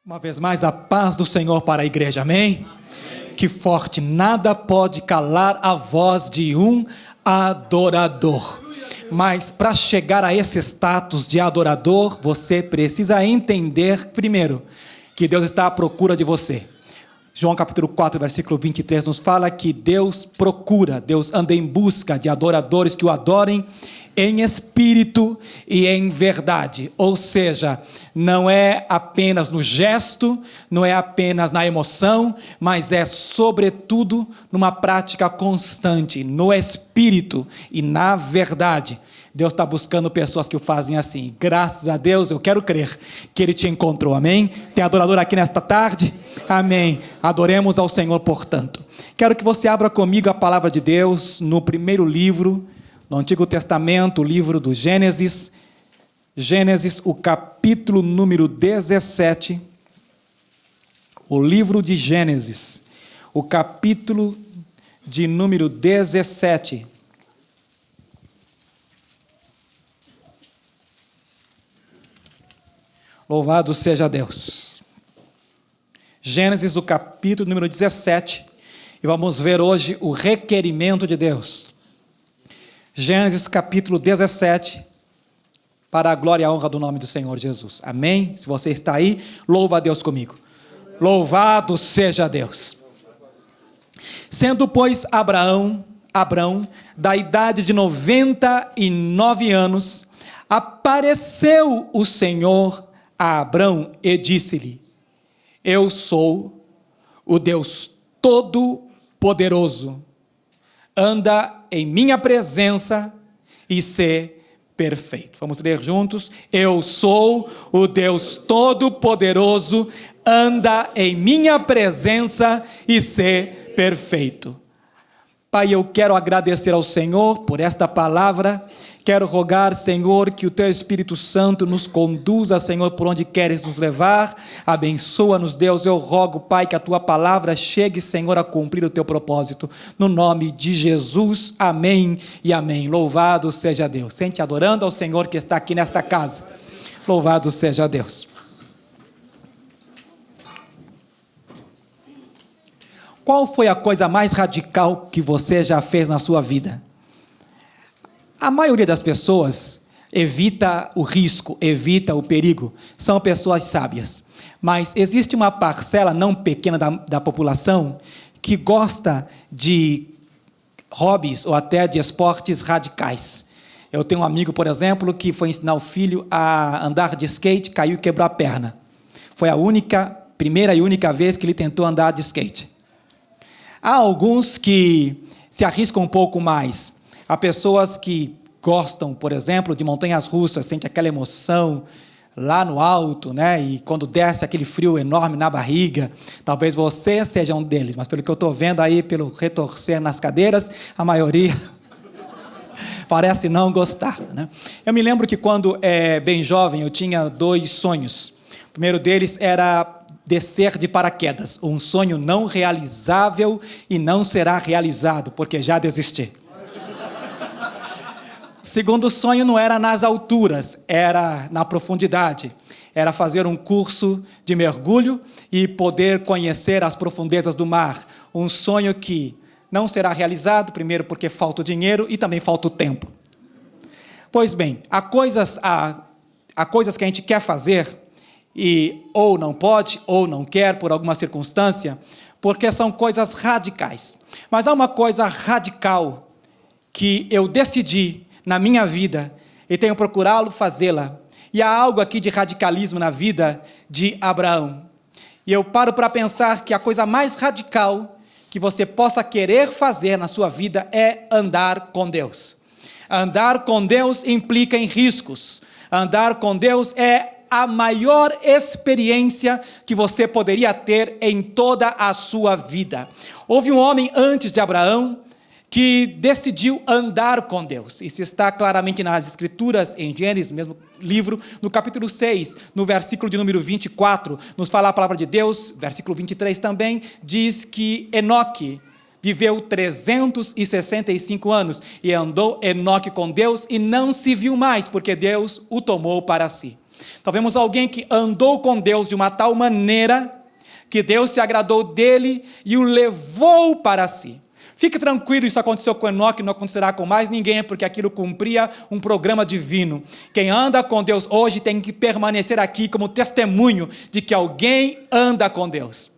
Uma vez mais, a paz do Senhor para a igreja, amém? Que forte, nada pode calar a voz de um adorador. Mas para chegar a esse status de adorador, você precisa entender primeiro que Deus está à procura de você. João capítulo 4, versículo 23 nos fala que Deus procura, Deus anda em busca de adoradores que o adorem em espírito e em verdade. Ou seja, não é apenas no gesto, não é apenas na emoção, mas é sobretudo numa prática constante, no espírito e na verdade. Deus está buscando pessoas que o fazem assim. Graças a Deus, eu quero crer que Ele te encontrou, amém? Tem adorador aqui nesta tarde? Amém. Adoremos ao Senhor, portanto. Quero que você abra comigo a palavra de Deus no primeiro livro, no Antigo Testamento, o livro do Gênesis. Gênesis, o capítulo número 17. O livro de Gênesis, o capítulo de número 17. Louvado seja Deus. Gênesis, o capítulo número 17. E vamos ver hoje o requerimento de Deus. Gênesis, capítulo 17. Para a glória e a honra do nome do Senhor Jesus. Amém? Se você está aí, louva a Deus comigo. Louvado seja Deus. Sendo, pois, Abrão, da idade de 99 anos, apareceu o Senhor a Abrão e disse-lhe: Eu sou o Deus Todo-Poderoso. Anda em minha presença e sê perfeito. Vamos ler juntos. Eu sou o Deus Todo-Poderoso. Anda em minha presença e sê perfeito. Pai, eu quero agradecer ao Senhor por esta palavra. Quero rogar, Senhor, que o Teu Espírito Santo nos conduza, Senhor, por onde queres nos levar. Abençoa-nos, Deus. Eu rogo, Pai, que a Tua palavra chegue, Senhor, a cumprir o Teu propósito. No nome de Jesus, amém e amém. Louvado seja Deus. Sente adorando ao Senhor que está aqui nesta casa. Louvado seja Deus. Qual foi a coisa mais radical que você já fez na sua vida? A maioria das pessoas evita o risco, evita o perigo, são pessoas sábias. Mas existe uma parcela não pequena da população que gosta de hobbies ou até de esportes radicais. Eu tenho um amigo, por exemplo, que foi ensinar o filho a andar de skate, caiu e quebrou a perna. Foi a primeira e única vez que ele tentou andar de skate. Há alguns que se arriscam um pouco mais. Há pessoas que gostam, por exemplo, de montanhas russas, sente aquela emoção lá no alto, né? E quando desce aquele frio enorme na barriga. Talvez você seja um deles, mas pelo que eu estou vendo aí, pelo retorcer nas cadeiras, a maioria parece não gostar, né? Eu me lembro que quando bem jovem eu tinha 2 sonhos. O primeiro deles era descer de paraquedas, um sonho não realizável e não será realizado, porque já desisti. Segundo sonho não era nas alturas, era na profundidade. Era fazer um curso de mergulho e poder conhecer as profundezas do mar. Um sonho que não será realizado, primeiro porque falta o dinheiro e também falta o tempo. Pois bem, há coisas que a gente quer fazer e ou não pode ou não quer por alguma circunstância, porque são coisas radicais. Mas há uma coisa radical que eu decidi na minha vida, e tenho procurado fazê-la. E há algo aqui de radicalismo na vida de Abraão. E eu paro para pensar que a coisa mais radical que você possa querer fazer na sua vida é andar com Deus. Andar com Deus implica em riscos. Andar com Deus é a maior experiência que você poderia ter em toda a sua vida. Houve um homem antes de Abraão que decidiu andar com Deus. Isso está claramente nas Escrituras, em Gênesis, mesmo livro, no capítulo 6, no versículo de número 24, nos fala a palavra de Deus, versículo 23 também, diz que Enoque viveu 365 anos, e andou Enoque com Deus, e não se viu mais, porque Deus o tomou para si. Então vemos alguém que andou com Deus de uma tal maneira que Deus se agradou dele e o levou para si. Fique tranquilo, isso aconteceu com Enoque, não acontecerá com mais ninguém, porque aquilo cumpria um programa divino. Quem anda com Deus hoje tem que permanecer aqui como testemunho de que alguém anda com Deus.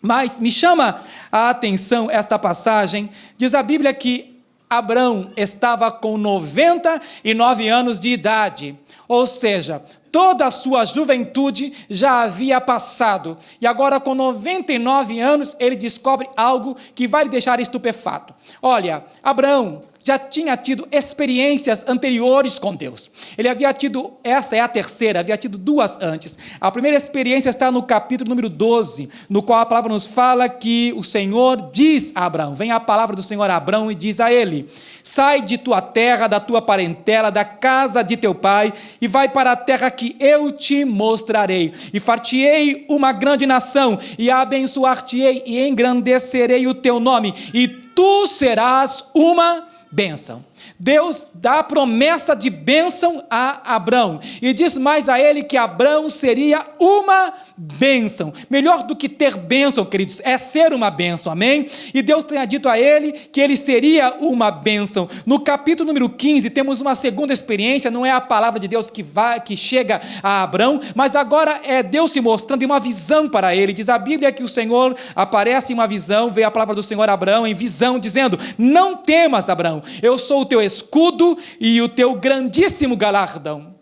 Mas me chama a atenção esta passagem, diz a Bíblia que Abrão estava com 99 anos de idade, ou seja, toda a sua juventude já havia passado, e agora com 99 anos, ele descobre algo que vai lhe deixar estupefato. Olha, Abraão já tinha tido experiências anteriores com Deus. Ele havia tido, essa é a terceira, havia tido duas antes. A primeira experiência está no capítulo número 12, no qual a palavra nos fala que o Senhor diz a Abraão, vem a palavra do Senhor a Abraão e diz a ele: sai de tua terra, da tua parentela, da casa de teu pai, e vai para a terra que eu te mostrarei, e far-te-ei uma grande nação, e abençoar-te-ei, e engrandecerei o teu nome, e tu serás uma bênção. Deus dá a promessa de bênção a Abrão, e diz mais a ele que Abrão seria uma bênção. Melhor do que ter bênção, queridos, é ser uma bênção, amém? E Deus tenha dito a ele que ele seria uma bênção. No capítulo número 15, temos uma segunda experiência, não é a palavra de Deus que chega a Abrão, mas agora é Deus se mostrando em uma visão para ele. Diz a Bíblia que o Senhor aparece em uma visão, veio a palavra do Senhor a Abrão em visão, dizendo: não temas, Abrão, eu sou o teu escudo e o teu grandíssimo galardão.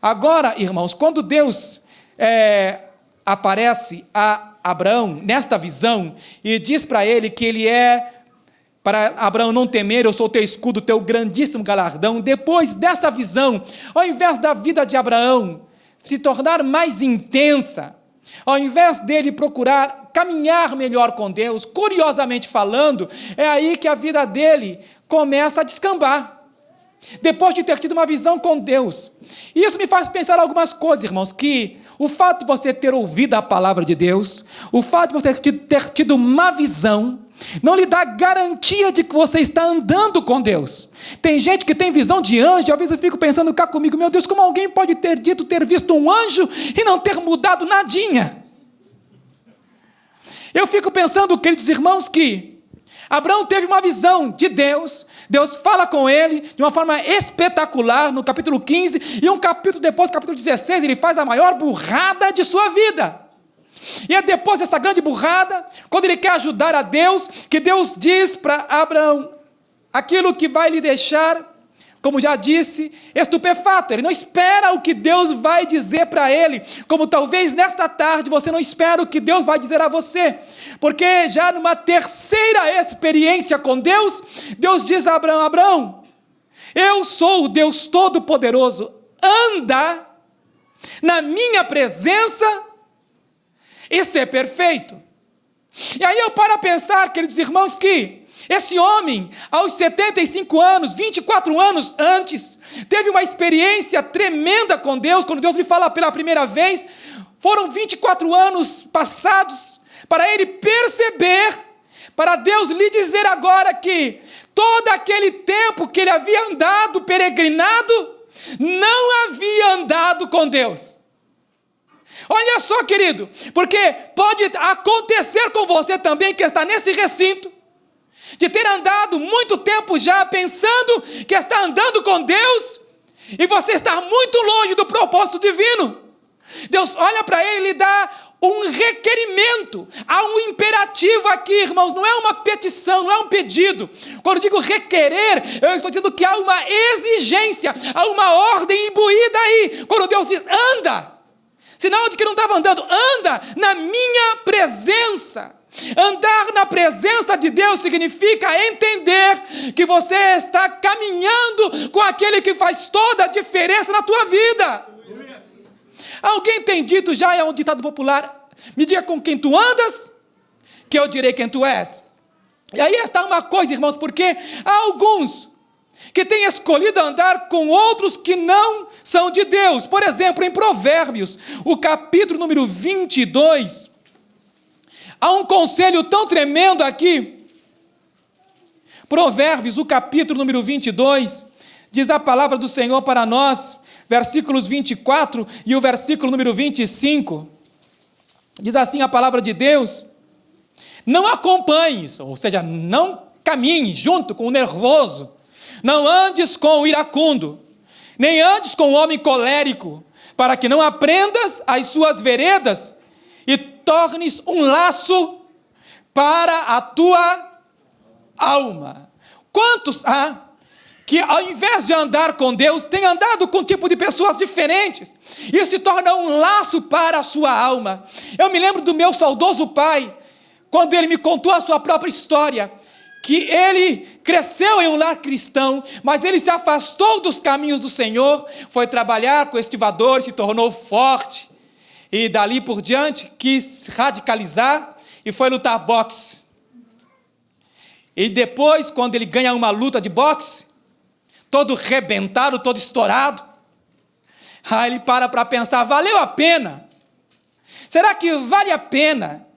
Agora, irmãos, quando Deus aparece a Abraão nesta visão e diz para ele que ele para Abraão não temer, eu sou o teu escudo, o teu grandíssimo galardão, depois dessa visão, ao invés da vida de Abraão se tornar mais intensa, ao invés dele procurar caminhar melhor com Deus, curiosamente falando, é aí que a vida dele começa a descambar. Depois de ter tido uma visão com Deus. E isso me faz pensar algumas coisas, irmãos, que o fato de você ter ouvido a palavra de Deus, o fato de você ter tido uma visão, não lhe dá garantia de que você está andando com Deus. Tem gente que tem visão de anjo, e às vezes eu fico pensando cá comigo, meu Deus, como alguém pode ter dito ter visto um anjo e não ter mudado nadinha? Eu fico pensando, queridos irmãos, que Abraão teve uma visão de Deus, Deus fala com ele de uma forma espetacular no capítulo 15, e um capítulo depois, capítulo 16, ele faz a maior burrada de sua vida. E é depois dessa grande burrada, quando ele quer ajudar a Deus, que Deus diz para Abraão aquilo que vai lhe deixar, como já disse, estupefato. Ele não espera o que Deus vai dizer para ele, como talvez nesta tarde você não espera o que Deus vai dizer a você, porque já numa terceira experiência com Deus, Deus diz a Abraão: Abraão, eu sou o Deus Todo-Poderoso, anda na minha presença e ser perfeito. E aí eu paro a pensar, queridos irmãos, que esse homem, aos 75 anos, 24 anos antes, teve uma experiência tremenda com Deus, quando Deus lhe fala pela primeira vez. Foram 24 anos passados para ele perceber, para Deus lhe dizer agora que todo aquele tempo que ele havia andado, peregrinado, não havia andado com Deus. Olha só, querido, porque pode acontecer com você também, que está nesse recinto, de ter andado muito tempo já pensando que está andando com Deus, e você está muito longe do propósito divino. Deus olha para ele e dá um requerimento, há um imperativo aqui, irmãos, não é uma petição, não é um pedido. Quando eu digo requerer, eu estou dizendo que há uma exigência, há uma ordem imbuída aí. Quando Deus diz, anda, sinal de que não estava andando, anda na minha presença. Andar na presença de Deus significa entender que você está caminhando com aquele que faz toda a diferença na tua vida. Alguém tem dito, já é um ditado popular, me diga com quem tu andas, que eu direi quem tu és. E aí está uma coisa, irmãos, porque há alguns que têm escolhido andar com outros que não são de Deus. Por exemplo, em Provérbios, o capítulo número 22, há um conselho tão tremendo aqui. Provérbios, o capítulo número 22, diz a palavra do Senhor para nós, versículos 24 e o versículo número 25, diz assim a palavra de Deus: não acompanhes, ou seja, não caminhe junto com o nervoso, não andes com o iracundo, nem andes com o homem colérico, para que não aprendas as suas veredas e tornes um laço para a tua alma. Quantos há que, ao invés de andar com Deus, tem andado com um tipo de pessoas diferentes, e isso se torna um laço para a sua alma? Eu me lembro do meu saudoso pai, quando ele me contou a sua própria história, que ele cresceu em um lar cristão, mas ele se afastou dos caminhos do Senhor, foi trabalhar com estivador, se tornou forte, e dali por diante quis radicalizar e foi lutar boxe. E depois, quando ele ganha uma luta de boxe, todo rebentado, todo estourado, aí ele para pensar: valeu a pena? Será que vale a pena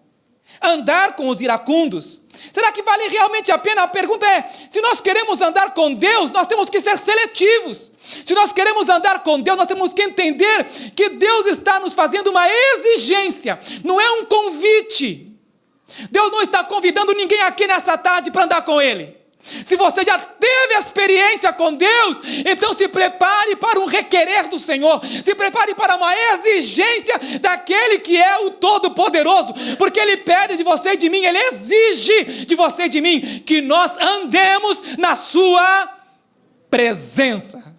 andar com os iracundos? Será que vale realmente a pena? A pergunta é: se nós queremos andar com Deus, nós temos que ser seletivos. Se nós queremos andar com Deus, nós temos que entender que Deus está nos fazendo uma exigência, não é um convite. Deus não está convidando ninguém aqui nessa tarde para andar com Ele. Se você já teve experiência com Deus, então se prepare para um requerer do Senhor, se prepare para uma exigência daquele que é o Todo-Poderoso, porque Ele pede de você e de mim, Ele exige de você e de mim, que nós andemos na sua presença.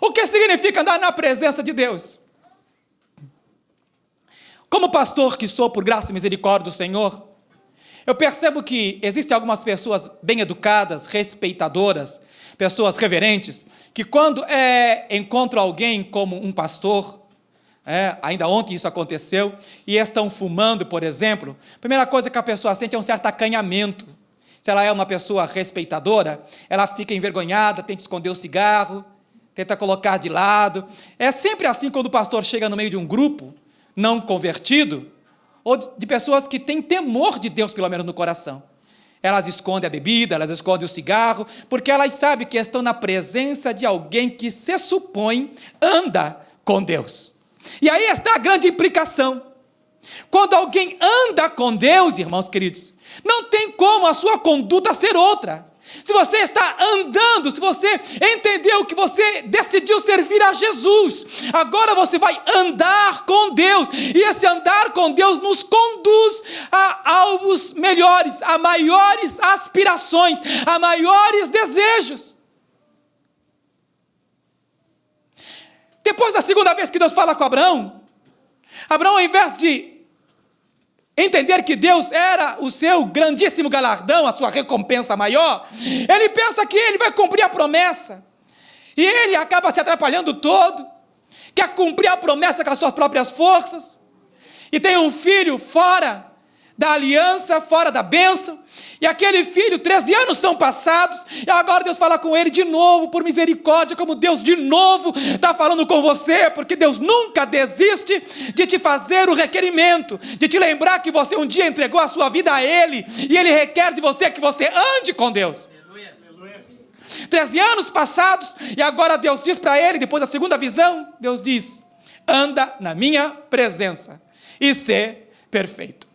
O que significa andar na presença de Deus? Como pastor que sou, por graça e misericórdia do Senhor, eu percebo que existem algumas pessoas bem educadas, respeitadoras, pessoas reverentes, que quando encontram alguém como um pastor, ainda ontem isso aconteceu, e estão fumando, por exemplo, a primeira coisa que a pessoa sente é um certo acanhamento. Se ela é uma pessoa respeitadora, ela fica envergonhada, tenta esconder o cigarro, tenta colocar de lado. É sempre assim quando o pastor chega no meio de um grupo não convertido, ou de pessoas que têm temor de Deus, pelo menos no coração. Elas escondem a bebida, elas escondem o cigarro, porque elas sabem que estão na presença de alguém que se supõe anda com Deus. E aí está a grande implicação. Quando alguém anda com Deus, irmãos queridos, não tem como a sua conduta ser outra. Se você está andando, se você entendeu que você decidiu servir a Jesus, agora você vai andar com Deus, e esse andar com Deus nos conduz a alvos melhores, a maiores aspirações, a maiores desejos. Depois da segunda vez que Deus fala com Abraão, ao invés de entender que Deus era o seu grandíssimo galardão, a sua recompensa maior, ele pensa que ele vai cumprir a promessa, e ele acaba se atrapalhando todo, quer cumprir a promessa com as suas próprias forças, e tem um filho fora da aliança, fora da bênção, e aquele filho, 13 anos são passados, e agora Deus fala com ele de novo, por misericórdia, como Deus de novo está falando com você, porque Deus nunca desiste de te fazer o requerimento, de te lembrar que você um dia entregou a sua vida a Ele, e Ele requer de você que você ande com Deus. 13 anos passados, e agora Deus diz para ele, depois da segunda visão, Deus diz: anda na minha presença, e ser perfeito.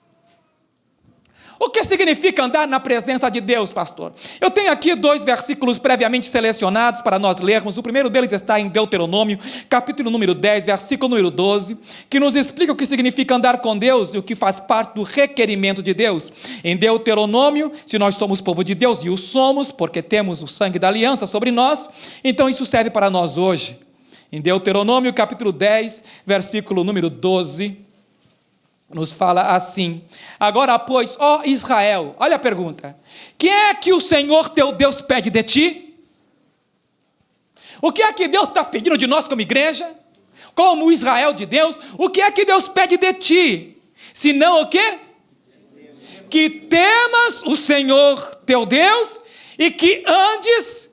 O que significa andar na presença de Deus, pastor? Eu tenho aqui 2 versículos previamente selecionados para nós lermos. O primeiro deles está em Deuteronômio, capítulo número 10, versículo número 12, que nos explica o que significa andar com Deus e o que faz parte do requerimento de Deus. Em Deuteronômio, se nós somos povo de Deus, e o somos, porque temos o sangue da aliança sobre nós, então isso serve para nós hoje. Em Deuteronômio, capítulo 10, versículo número 12, nos fala assim: agora, pois, ó Israel, olha a pergunta, que é que o Senhor teu Deus pede de ti? O que é que Deus está pedindo de nós como igreja, como Israel de Deus? O que é que Deus pede de ti? Senão o quê? Que temas o Senhor teu Deus e que andes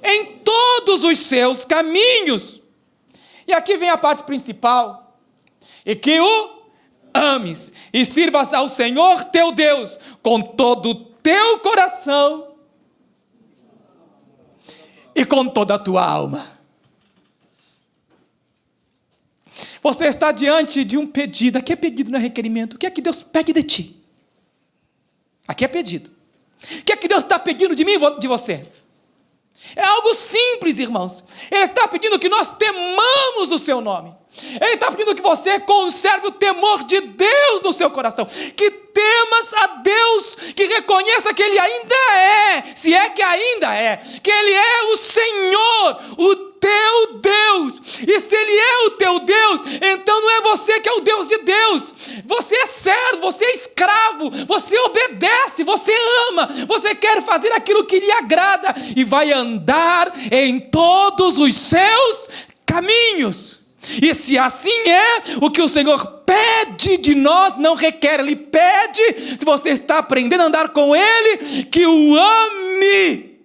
em todos os seus caminhos. E aqui vem a parte principal: e que o ames e sirvas ao Senhor teu Deus com todo o teu coração e com toda a tua alma. Você está diante de um pedido. Aqui é pedido, não é requerimento. O que é que Deus pede de ti? Aqui é pedido. O que é que Deus está pedindo de mim e de você? É algo simples, irmãos. Ele está pedindo que nós temamos o seu nome. Ele está pedindo que você conserve o temor de Deus no seu coração. Que temas a Deus, que reconheça que Ele ainda é, se é que ainda é, que Ele é o Senhor, o teu Deus. E se Ele é o teu Deus, então não é você que é o Deus de Deus. Você é servo, você é escravo, você obedece, você ama, você quer fazer aquilo que lhe agrada e vai andar em todos os seus caminhos. E se assim é, o que o Senhor pede de nós não requer, Ele pede, se você está aprendendo a andar com Ele, que o ame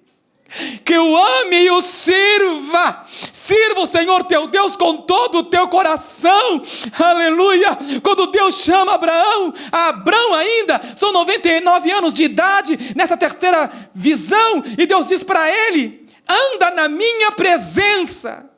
e o sirva. Sirva o Senhor teu Deus com todo o teu coração. Aleluia. Quando Deus chama Abrão ainda, são 99 anos de idade, nessa terceira visão, e Deus diz para ele: anda na minha presença.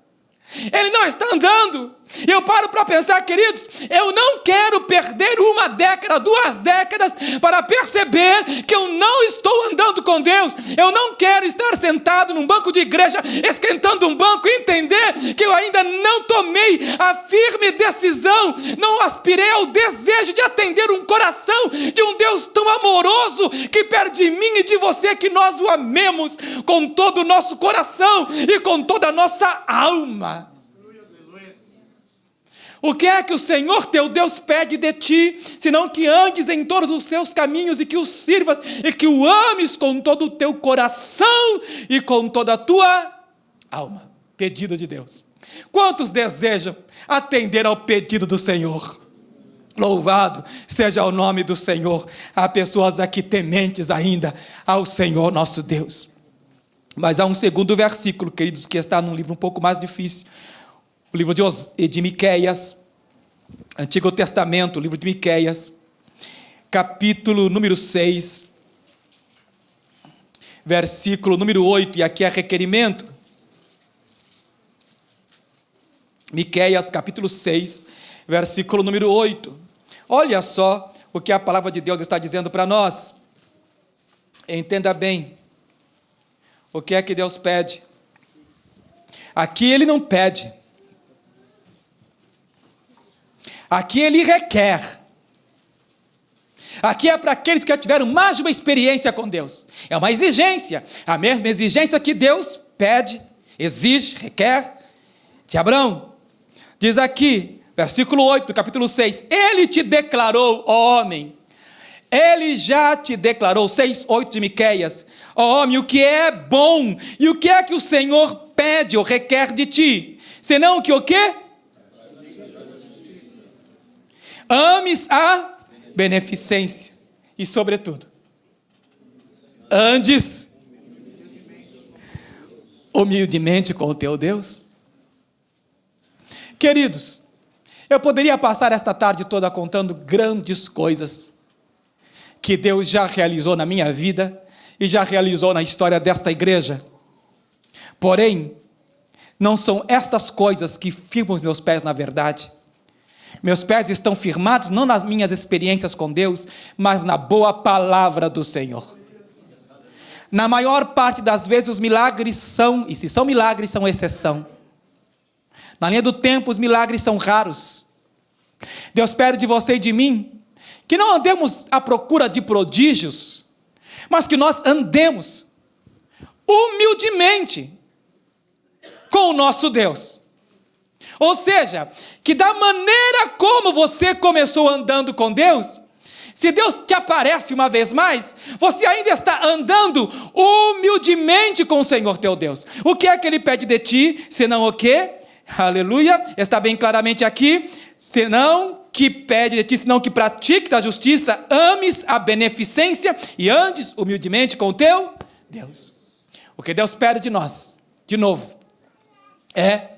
Ele não está andando. Eu paro para pensar, queridos, eu não quero perder 1 década, 2 décadas, para perceber que eu não estou andando com Deus. Eu não quero estar sentado num banco de igreja, esquentando um banco, e entender que eu ainda não tomei a firme decisão, não aspirei ao desejo de atender um coração de um Deus tão amoroso, que pede de mim e de você que nós o amemos com todo o nosso coração e com toda a nossa alma. O que é que o Senhor teu Deus pede de ti, senão que andes em todos os seus caminhos e que o sirvas e que o ames com todo o teu coração e com toda a tua alma? Pedido de Deus. Quantos desejam atender ao pedido do Senhor? Louvado seja o nome do Senhor. Há pessoas aqui tementes ainda ao Senhor nosso Deus. Mas há um segundo versículo, queridos, que está num livro um pouco mais difícil. O livro de Miqueias, Antigo Testamento, o livro de Miqueias, capítulo número 6, versículo número 8, e aqui é requerimento. Miqueias, capítulo 6, versículo número 8. Olha só o que a palavra de Deus está dizendo para nós. Entenda bem. O que é que Deus pede? Aqui Ele não pede. Aqui Ele requer. Aqui é para aqueles que já tiveram mais de uma experiência com Deus. É uma exigência. A mesma exigência que Deus pede, exige, requer de Abraão. Diz aqui, versículo 8 do capítulo 6. Ele te declarou, ó homem. Ele já te declarou, 6, 8 de Miqueias. Ó homem, o que é bom. E o que é que o Senhor pede ou requer de ti? Senão que o quê? Ames a beneficência e, sobretudo, andes humildemente com o teu Deus. Queridos, eu poderia passar esta tarde toda contando grandes coisas que Deus já realizou na minha vida e já realizou na história desta igreja. Porém, não são estas coisas que firmam os meus pés na verdade. Meus pés estão firmados não nas minhas experiências com Deus, mas na boa palavra do Senhor. Na maior parte das vezes os milagres são, e se são milagres, são exceção. Na linha do tempo os milagres são raros. Deus pede de você e de mim que não andemos à procura de prodígios, mas que nós andemos humildemente com o nosso Deus. Ou seja, que da maneira como você começou andando com Deus, se Deus te aparece uma vez mais, você ainda está andando humildemente com o Senhor teu Deus. O que é que Ele pede de ti, senão o quê? Aleluia, está bem claramente aqui, senão que pede de ti, senão que pratiques a justiça, ames a beneficência e andes humildemente com o teu Deus. O que Deus pede de nós, de novo, é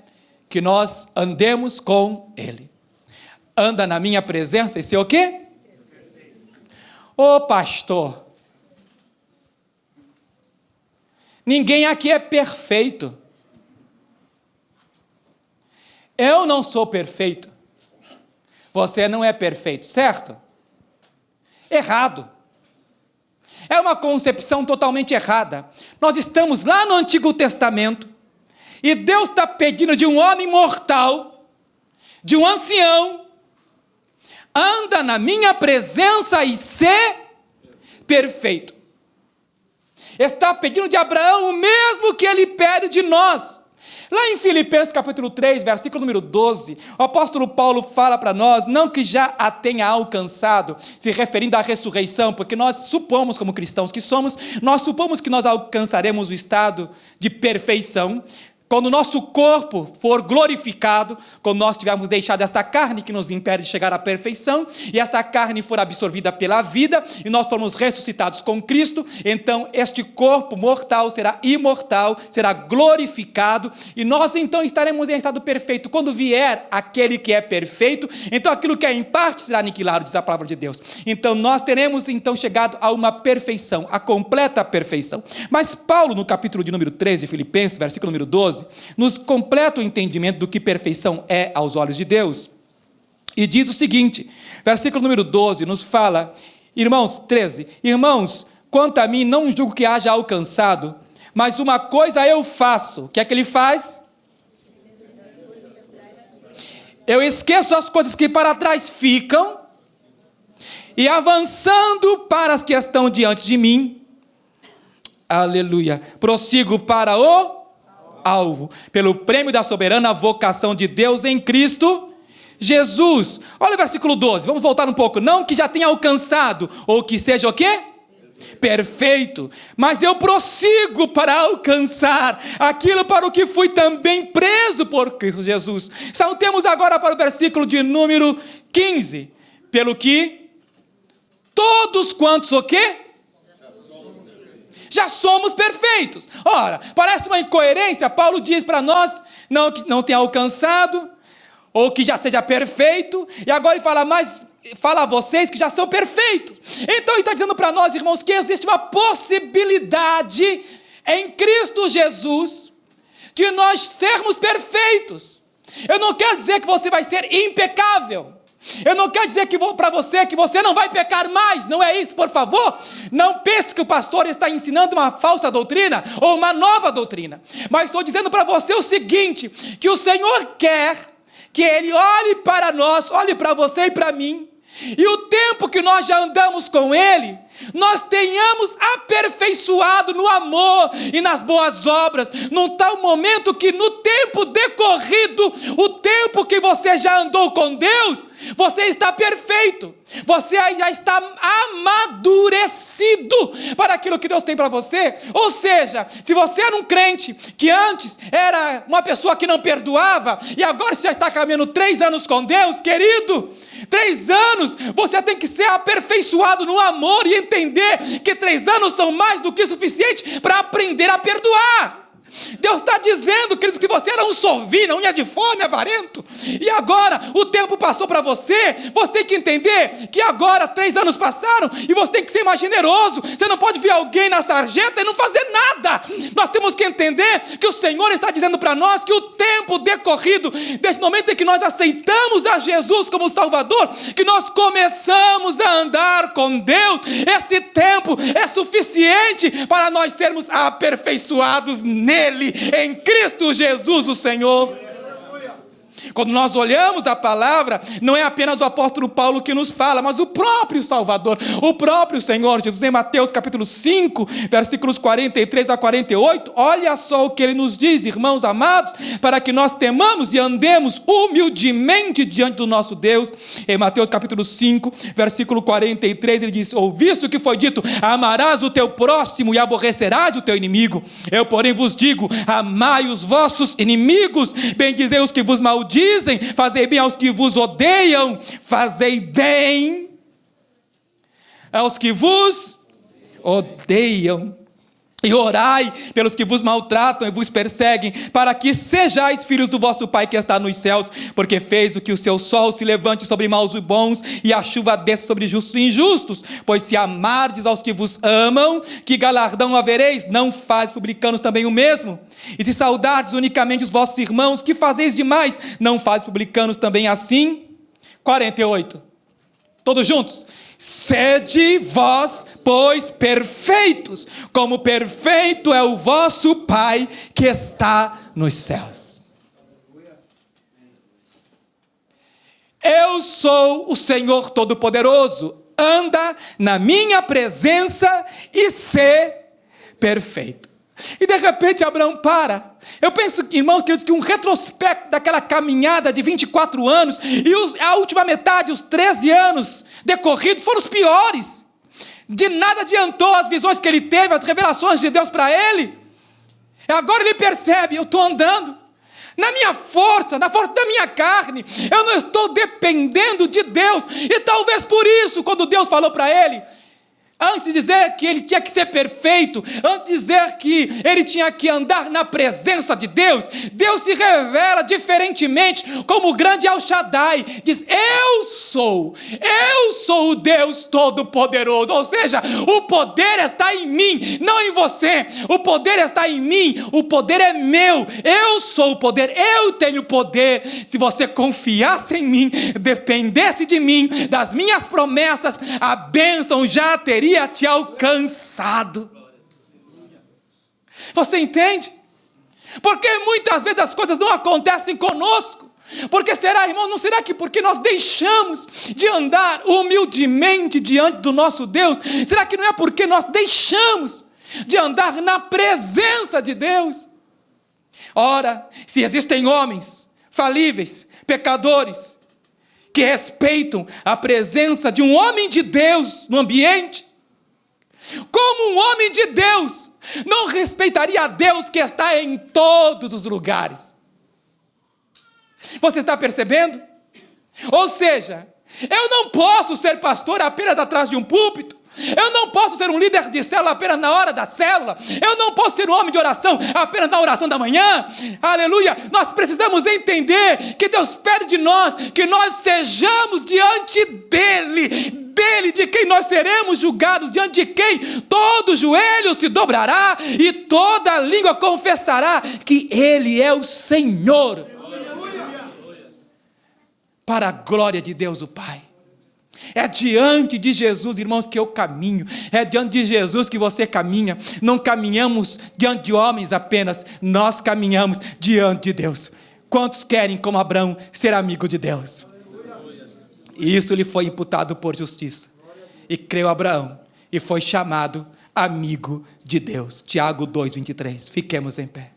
que nós andemos com Ele. Anda na minha presença e ser o quê? Ô pastor, Ninguém aqui é perfeito. Eu não sou perfeito. Você não é perfeito, certo? Errado. É uma concepção totalmente errada. Nós estamos lá no Antigo Testamento e Deus está pedindo de um homem mortal, de um ancião, anda na minha presença e ser perfeito. Está pedindo de Abraão o mesmo que ele pede de nós. Lá em Filipenses capítulo 3, versículo número 12, o apóstolo Paulo fala para nós, não que já a tenha alcançado, se referindo à ressurreição, porque nós supomos, como cristãos que somos, nós supomos que nós alcançaremos o estado de perfeição, quando o nosso corpo for glorificado, quando nós tivermos deixado esta carne que nos impede de chegar à perfeição, e essa carne for absorvida pela vida, e nós formos ressuscitados com Cristo, então este corpo mortal será imortal, será glorificado, e nós então estaremos em estado perfeito. Quando vier aquele que é perfeito, então aquilo que é em parte será aniquilado, diz a palavra de Deus. Então nós teremos então chegado a uma perfeição, a completa perfeição. Mas Paulo, no capítulo de número 13 de Filipenses, versículo número 12, nos completa o entendimento do que perfeição é aos olhos de Deus, e diz o seguinte, versículo número 12, nos fala, irmãos, 13, irmãos, quanto a mim, não julgo que haja alcançado, mas uma coisa eu faço, o que é que ele faz? Eu esqueço as coisas que para trás ficam, e avançando para as que estão diante de mim, aleluia, prossigo para o alvo, pelo prêmio da soberana vocação de Deus em Cristo Jesus. Olha o versículo 12, vamos voltar um pouco. Não que já tenha alcançado, ou que seja o quê? Perfeito. Mas eu prossigo para alcançar aquilo para o que fui também preso por Cristo Jesus. Saltemos agora para o versículo de número 15. Pelo que todos quantos o quê? Já somos perfeitos. Ora, parece uma incoerência. Paulo diz para nós, não que não tenha alcançado, ou que já seja perfeito, e agora ele fala a vocês que já são perfeitos. Então ele está dizendo para nós, irmãos, que existe uma possibilidade em Cristo Jesus de nós sermos perfeitos. Eu não quero dizer que você vai ser impecável. Eu não quero dizer para você que você não vai pecar mais, não é isso, por favor. Não pense que o pastor está ensinando uma falsa doutrina ou uma nova doutrina. Mas estou dizendo para você o seguinte, que o Senhor quer que Ele olhe para nós, olhe para você e para mim, e o tempo que nós já andamos com Ele, nós tenhamos aperfeiçoado no amor e nas boas obras, num tal momento que no tempo decorrido, o tempo que você já andou com Deus, você está perfeito, você já está amadurecido para aquilo que Deus tem para você. Ou seja, se você era um crente que antes era uma pessoa que não perdoava, e agora você já está caminhando 3 anos com Deus, querido, 3 anos, você tem que ser aperfeiçoado no amor e entender que 3 anos são mais do que suficiente para aprender a perdoar. Deus está dizendo, queridos, que você era um sorvino, unha de fome, avarento, e agora o tempo passou para você. Você tem que entender que agora 3 anos passaram e você tem que ser mais generoso. Você não pode ver alguém na sarjeta e não fazer nada. Nós temos que entender que o Senhor está dizendo para nós que o tempo decorrido, desde o momento em que nós aceitamos a Jesus como Salvador, que nós começamos a andar com Deus, esse tempo é suficiente para nós sermos aperfeiçoados nele, em Cristo Jesus o Senhor. Quando nós olhamos a palavra, não é apenas o apóstolo Paulo que nos fala, mas o próprio Salvador, o próprio Senhor Jesus, em Mateus capítulo 5, versículos 43 a 48, olha só o que ele nos diz, irmãos amados, para que nós temamos e andemos humildemente diante do nosso Deus. Em Mateus capítulo 5, versículo 43, ele diz: ouviste o que foi dito, amarás o teu próximo e aborrecerás o teu inimigo. Eu, porém, vos digo, amai os vossos inimigos, bendizei os que vos maldizem, fazei bem aos que vos odeiam, fazei bem aos que vos odeiam. E orai pelos que vos maltratam e vos perseguem, para que sejais filhos do vosso Pai que está nos céus, porque fez o que o seu sol se levante sobre maus e bons, e a chuva desça sobre justos e injustos. Pois se amardes aos que vos amam, que galardão havereis? Não faz publicanos também o mesmo? E se saudardes unicamente os vossos irmãos, que fazeis demais? Não faz publicanos também assim? 48. Todos juntos. Sede vós, pois, perfeitos, como perfeito é o vosso Pai que está nos céus. Eu sou o Senhor Todo-Poderoso, anda na minha presença e sê perfeito. E de repente Abraão para. Eu penso, irmãos queridos, que um retrospecto daquela caminhada de 24 anos, e a última metade, os 13 anos decorridos, foram os piores. De nada adiantou as visões que ele teve, as revelações de Deus para ele. E agora ele percebe, eu estou andando na minha força, na força da minha carne, eu não estou dependendo de Deus. E talvez por isso, quando Deus falou para ele, antes de dizer que ele tinha que ser perfeito, antes de dizer que ele tinha que andar na presença de Deus, Deus se revela diferentemente como o grande El Shaddai, diz, eu sou o Deus Todo-Poderoso, ou seja, o poder está em mim, não em você, o poder está em mim, o poder é meu, eu sou o poder, eu tenho poder. Se você confiasse em mim, dependesse de mim, das minhas promessas, a bênção já teria te alcançado. Você entende? Porque muitas vezes as coisas não acontecem conosco. Porque será, irmão, não será que porque nós deixamos de andar humildemente diante do nosso Deus? Será que não é porque nós deixamos de andar na presença de Deus? Ora, se existem homens falíveis, pecadores, que respeitam a presença de um homem de Deus no ambiente, como um homem de Deus não respeitaria a Deus que está em todos os lugares? Você está percebendo? Ou seja, eu não posso ser pastor apenas atrás de um púlpito, eu não posso ser um líder de célula apenas na hora da célula, eu não posso ser um homem de oração apenas na oração da manhã. Aleluia! Nós precisamos entender que Deus pede de nós que nós sejamos diante dele, de quem nós seremos julgados, diante de quem todo joelho se dobrará e toda língua confessará que ele é o Senhor, para a glória de Deus o Pai. É diante de Jesus, irmãos, que eu caminho, é diante de Jesus que você caminha. Não caminhamos diante de homens apenas, nós caminhamos diante de Deus. Quantos querem, como Abraão, ser amigo de Deus? E isso lhe foi imputado por justiça, e creu Abraão, e foi chamado amigo de Deus. Tiago 2:23, fiquemos em pé.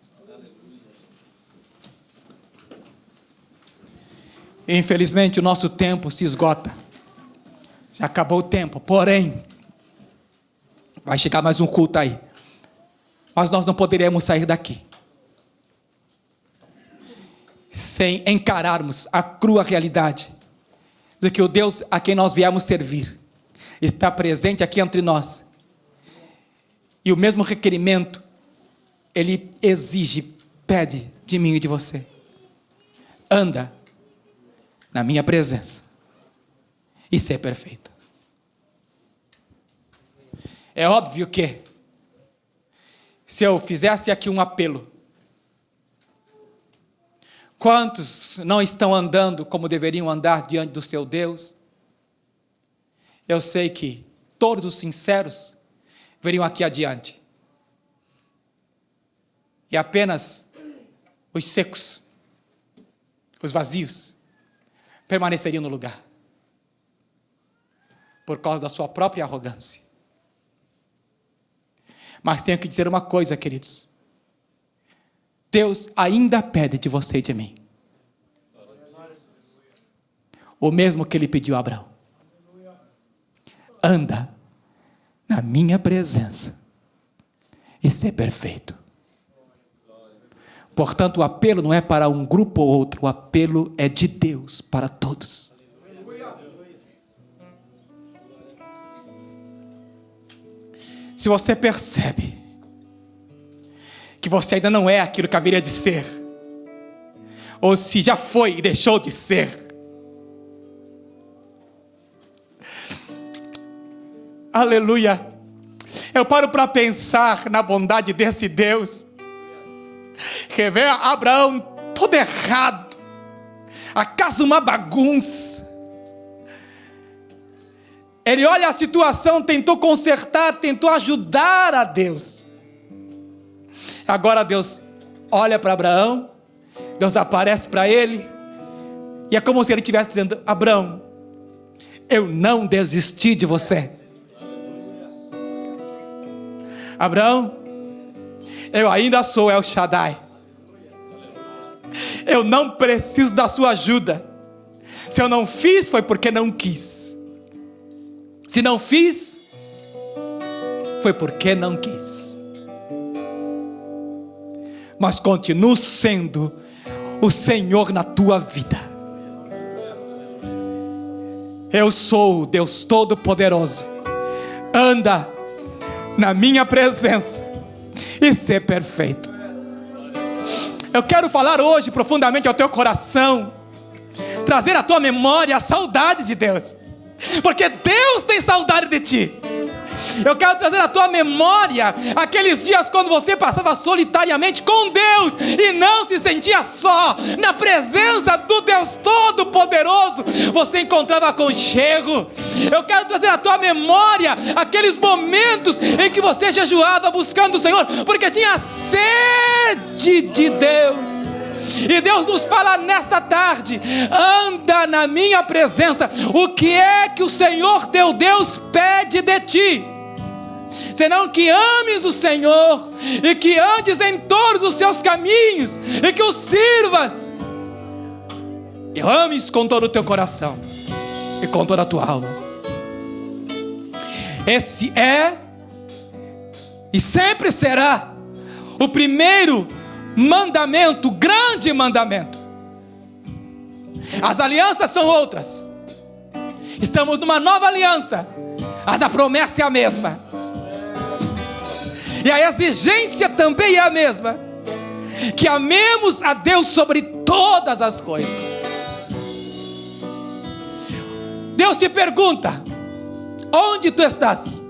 Infelizmente o nosso tempo se esgota, já acabou o tempo, porém, vai chegar mais um culto aí, mas nós não poderemos sair daqui sem encararmos a crua realidade de que o Deus a quem nós viemos servir está presente aqui entre nós, e o mesmo requerimento ele exige, pede de mim e de você: anda na minha presença e ser perfeito. É óbvio que se eu fizesse aqui um apelo, quantos não estão andando como deveriam andar diante do seu Deus? Eu sei que todos os sinceros veriam aqui adiante, e apenas os secos, os vazios, permaneceriam no lugar, por causa da sua própria arrogância. Mas tenho que dizer uma coisa, queridos: Deus ainda pede de você e de mim o mesmo que ele pediu a Abraão: anda na minha presença e ser perfeito. Portanto, o apelo não é para um grupo ou outro, o apelo é de Deus para todos. Se você percebe que você ainda não é aquilo que haveria de ser, ou se já foi e deixou de ser. Aleluia. Eu paro para pensar na bondade desse Deus, que vê Abraão todo errado, a casa uma bagunça. Ele olha a situação, tentou consertar, tentou ajudar a Deus. Agora Deus olha para Abraão, Deus aparece para ele, e é como se ele estivesse dizendo: Abraão, eu não desisti de você. Abraão, eu ainda sou El Shaddai. Eu não preciso da sua ajuda. Se eu não fiz, foi porque não quis. Se não fiz, foi porque não quis. Mas continuo sendo o Senhor na tua vida. Eu sou o Deus Todo-Poderoso. Anda na minha presença e ser perfeito. Eu quero falar hoje profundamente ao teu coração, trazer à tua memória a saudade de Deus, porque Deus tem saudade de ti. Eu quero trazer à tua memória aqueles dias quando você passava solitariamente com Deus e não se sentia só. Na presença do Deus Todo-Poderoso você encontrava aconchego. Eu quero trazer à tua memória aqueles momentos em que você jejuava buscando o Senhor, porque tinha sede de Deus. E Deus nos fala nesta tarde: anda na minha presença. O que é que o Senhor teu Deus pede de ti? Senão que ames o Senhor, e que andes em todos os seus caminhos, e que o sirvas, e ames com todo o teu coração, e com toda a tua alma. Esse é, e sempre será, o primeiro mandamento, grande mandamento. As alianças são outras. Estamos numa nova aliança, mas a promessa é a mesma. E a exigência também é a mesma: que amemos a Deus sobre todas as coisas. Deus te pergunta: onde tu estás?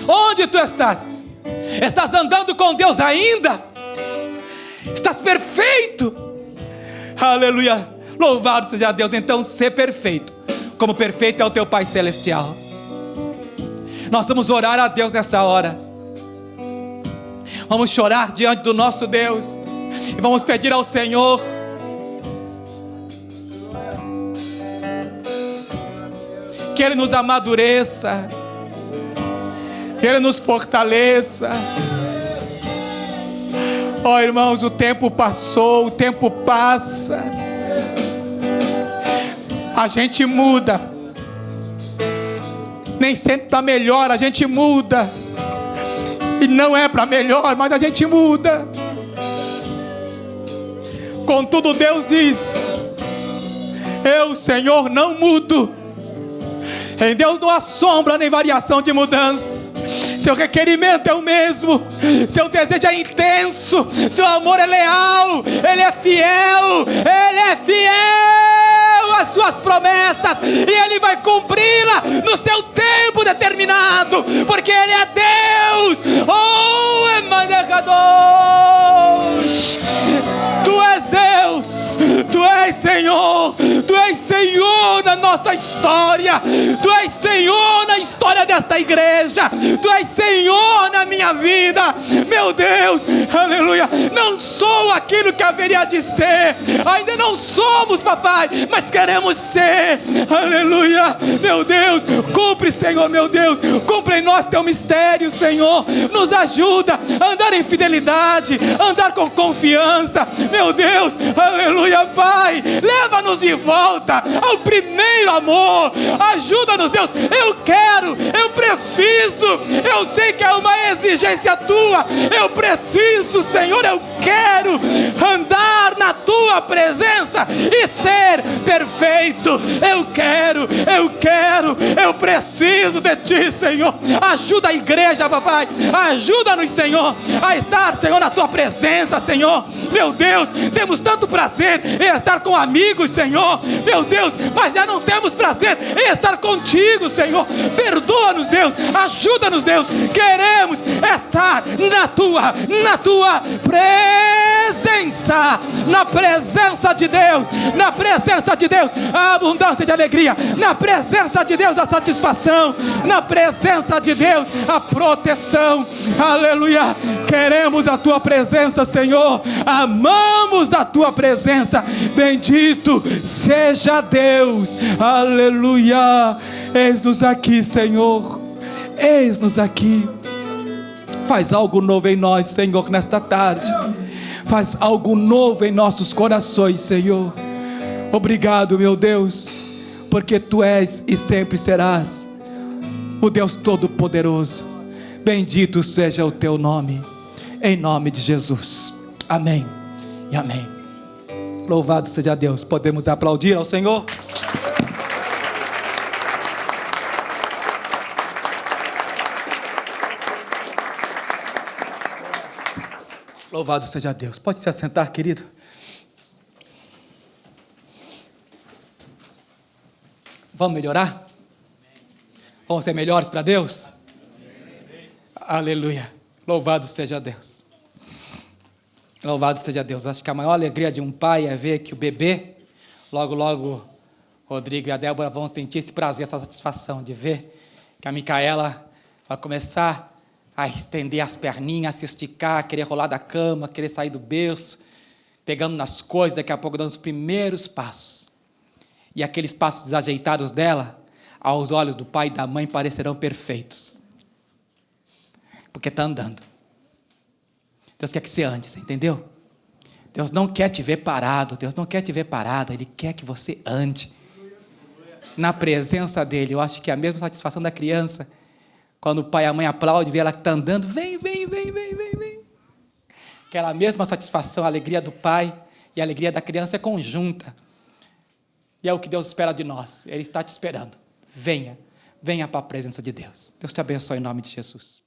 Onde tu estás? Estás andando com Deus ainda? Estás perfeito? Aleluia, louvado seja Deus. Então, ser perfeito, como perfeito é o teu Pai Celestial. Nós vamos orar a Deus nessa hora. Vamos chorar diante do nosso Deus e vamos pedir ao Senhor que Ele nos amadureça, que Ele nos fortaleça. Ó irmãos, o tempo passou, o tempo passa, a gente muda. Nem sempre para melhor, a gente muda. E não é para melhor, mas a gente muda. Contudo, Deus diz: eu, Senhor, não mudo. Em Deus não há sombra nem variação de mudança. Seu requerimento é o mesmo, seu desejo é intenso, seu amor é leal, Ele é fiel, Ele é fiel às suas promessas, e Ele vai cumpri-la no seu tempo determinado, porque Ele é Deus. Oh, Emanegados, Tu és Deus, Tu és Senhor, Tu és Senhor na nossa história, Tu és Senhor na história desta igreja, Tu és Senhor na minha vida, meu Deus, aleluia. Não sou aquilo que haveria de ser, ainda não somos, papai, mas queremos ser, aleluia, meu Deus. Cumpre, Senhor, meu Deus, cumpre em nós teu mistério, Senhor. Nos ajuda a andar em fidelidade, andar com confiança, meu Deus, aleluia, Pai. Leva-nos de volta ao primeiro amor, ajuda-nos, Deus. Eu quero eu preciso, eu sei que é uma exigência tua, eu preciso, Senhor, eu quero andar na tua presença e ser perfeito, eu preciso de ti, Senhor. Ajuda a igreja, papai, ajuda-nos, Senhor, a estar, Senhor, na tua presença, Senhor. Meu Deus, temos tanto prazer em estar com amigos, Senhor, meu Deus, mas já não temos prazer em estar contigo, Senhor. Perdoa-nos, Deus, ajuda-nos, Deus, queremos estar na tua presença, na presença de Deus, a abundância de alegria, na presença de Deus, a satisfação, na presença de Deus, a proteção, aleluia. Queremos a tua presença, Senhor, amamos a tua presença, bendito seja Deus, aleluia. Eis-nos aqui, Senhor, eis-nos aqui. Faz algo novo em nós, Senhor, nesta tarde. Faz algo novo em nossos corações, Senhor. Obrigado, meu Deus, porque Tu és e sempre serás o Deus Todo-Poderoso. Bendito seja o Teu nome, em nome de Jesus. Amém e amém. Louvado seja Deus. Podemos aplaudir ao Senhor? Louvado seja Deus. Pode se assentar, querido. Vamos melhorar? Vamos ser melhores para Deus? Aleluia. Louvado seja Deus. Louvado seja Deus. Acho que a maior alegria de um pai é ver que o bebê, logo, Rodrigo e a Débora vão sentir esse prazer, essa satisfação de ver que a Micaela vai começar a estender as perninhas, a se esticar, querer rolar da cama, querer sair do berço, pegando nas coisas, daqui a pouco dando os primeiros passos. E aqueles passos desajeitados dela, aos olhos do pai e da mãe, parecerão perfeitos. Porque está andando. Deus quer que você ande, você entendeu? Deus não quer te ver parado, Deus não quer te ver parada, Ele quer que você ande. Na presença dEle. Eu acho que é a mesma satisfação da criança, quando o pai e a mãe aplaudem, vê ela que está andando, vem. Aquela mesma satisfação, a alegria do pai e a alegria da criança é conjunta. E é o que Deus espera de nós. Ele está te esperando. Venha para a presença de Deus. Deus te abençoe em nome de Jesus.